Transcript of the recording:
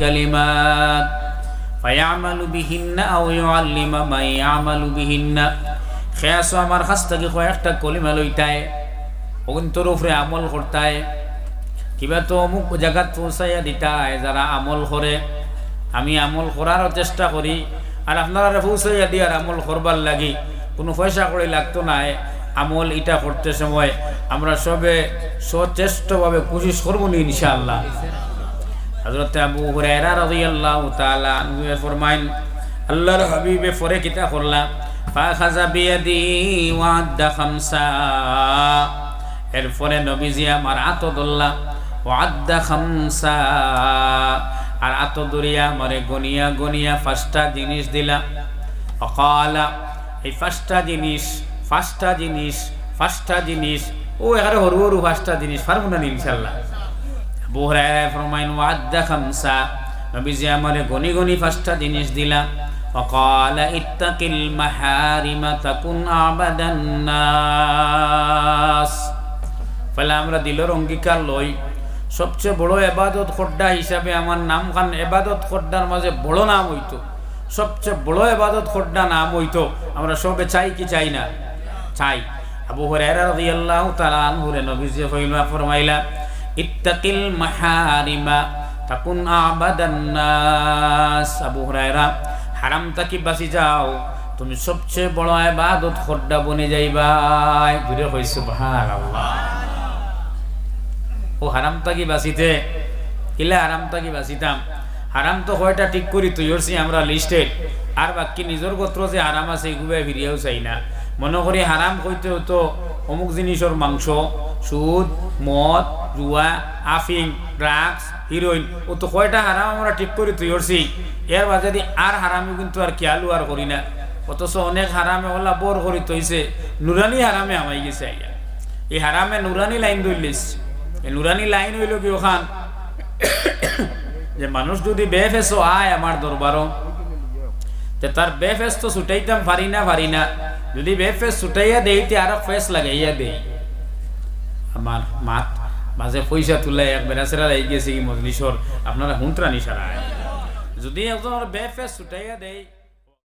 الكلمات فيعمل بهن أو يعلم من يعمل بهن خياسو আমার কাছ থেকে কয়েকটা কলিমা লইতায় অন্তর উপরে আমল করতায় কিবা তো অমুক জায়গা পৌঁছাইয়া দিতায় যারা আমল করে আমি আমল করার চেষ্টা করি আর আপনারা পৌঁছাইয়া দিয়ার আমল করবার লাগি কোনো পয়সা করে লাগতো না আমল এটা করতে সময় আমরা সবে সচেষ্টভাবে কোশিশ করব নি ইনশাআল্লাহ হযরত আবু হুরায়রা রাদিয়াল্লাহু তাআলা আনহু ফরমায়েন আল্লাহর হাবিবে পরে কিতা করলা ফাখাযা বিয়াদি ওয়া'আদ্দা খামসা এরপরে নবীজি আমার হাত ধরলা ওয়া'আদ্দা খামসা আর হাত ধরিয়া আমারে গনিয়া গনিয়া পাঁচটা জিনিস দিলা ওয়াকালা এই পাঁচটা জিনিস ও এখানে হরু হরু পাঁচটা জিনিস পারবো না ইনশাআল্লাহ আবু হুরায়রা ফরমায়েন ওয়া'আদ্দা খামসা নবীজি আমারে গনি গনি পাঁচটা জিনিস দিলা ওয়াকালা ইত্তাকিল মাহারিমা তাকুন আবাদান নাস ফলে আমরা দিলর অঙ্গীকার লই সবচেয়ে বড় ইবাদত খোদ্দা হিসাবে আমার নাম খান ইবাদত খোদ্দার মাঝে বড় নাম হইতো সবচেয়ে বড় ইবাদত খোদ্দা নাম হইতো আমরা সবে চাই কি চাই না চাই আবু হুরায়রা রাদিয়াল্লাহু তাআলা আনহু নবীজি ফরমাইলা ইত্তাকিল মাহারিমা তাকুন আবাদান নাস আবু হুরায়রা হারাম থেকে বাঁচি যাও তুমি সবচেয়ে বড় ইবাদত খোদ্দা বনে যাইবা জুড়ে কই সুবহানাল্লাহ ও হারাম থেকে বাঁচিতে কিলা হারাম থেকে বাঁচিতাম হারাম তো কয়টা ঠিক করি তুই ওরছি আমরা লিস্টেড আর বাকি নিজের গোত্র যে হারাম আছে এগুলো ফিরিয়েও চাই না মনে করি হারাম কইতে হতো অমুক জিনিসের মাংস সুদ মদ জুয়া আফিং ড্রাগস হিরোইন ও তো কয়টা হারাম আমরা ঠিক করি তুই ওরছি এর বাজারে আর হারামি কিন্তু আর খেয়ালও আর করি না অথচ অনেক হারামে ওলা বোর করি তৈছে নুরানি হারামে আমাই গেছে এই হারামে নুরানি লাইন ধরলিস এই নুরানি লাইন হইল কি ওখান যে মানুষ যদি বেফেসও আয় আমার দরবারও তে তার বেফেস তো ছুটাইতাম পারি না যদি বেফেস ছুটাইয়া দেইতে আর ফেস লাগাইয়া দেই আমার মাত মাঝে পয়সা তুলে এক বেড়াছেরা লাগি গেছে কি মজলিসর আপনারা হুঁতরা নিশারা যদি একজন বেফেস ছুটাইয়া দেই